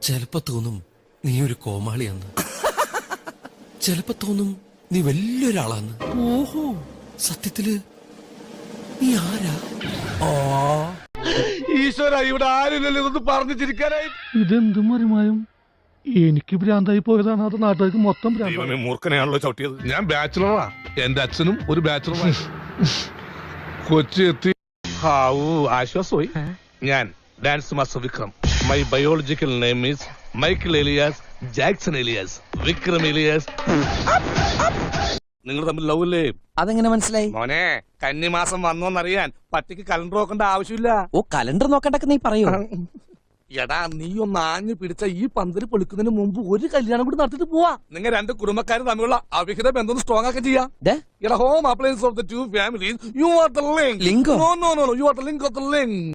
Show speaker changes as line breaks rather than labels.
ചിലപ്പോ തോന്നും നീ ഒരു കോമാളിയാന്ന്, ചിലപ്പോ തോന്നും നീ വലിയൊരാളാന്ന്. ഓഹോ, സത്യത്തില് നീ ആരാ?
ഈശ്വര, ഇവിടെ ആരില്ലല്ലോ ഇതൊന്ന് പറഞ്ഞു ചിരിക്കാനായി.
ഇതെന്ത് മറിമായും? എനിക്ക് ഭ്രാന്തായി പോയതാണ്, അത് നാട്ടുകാർക്ക് മൊത്തം ഭ്രാന്തായി.
മൂർഖനെയാണല്ലോ ചവിട്ടിയത്. ഞാൻ ബാച്ചിലറാ, എന്റെ അച്ഛനും ഒരു ബാച്ചിലറാണ്. കൊച്ചി എത്തി ആശ്വാസമായി. ഞാൻ dance master Vikram. My biological name is Michael alias Jackson alias Vikram alias. നിങ്ങൾ തമ്മിൽ ലവ് അല്ലേ?
അതെങ്ങനെ മനസ്സിലായി?
മോനെ, കന്നിമാസം വന്നോന്നറിയാൻ പട്ടിക്ക് കലണ്ടർ നോക്കേണ്ട ആവശ്യമില്ല.
ഓ, കലണ്ടർ നോക്കണ്ടൊക്കെ നീ പറയൂ.
എടാ, നീ ഒന്ന് ആഞ്ഞു പിടിച്ച ഈ പന്തല് പൊളിക്കുന്നതിന് മുമ്പ് ഒരു കല്യാണം കൂടി നടത്തിട്ട് പോവാ. നിങ്ങൾ രണ്ട് കുടുംബക്കാർ തമ്മിലുള്ള അവിഹിത ബന്ധം സ്ട്രോങ് ആക്കി ചെയ്യാം. എടാ, home appliance of the two families, you are the link.
ലിങ്കോ?
No, you are the link of the link.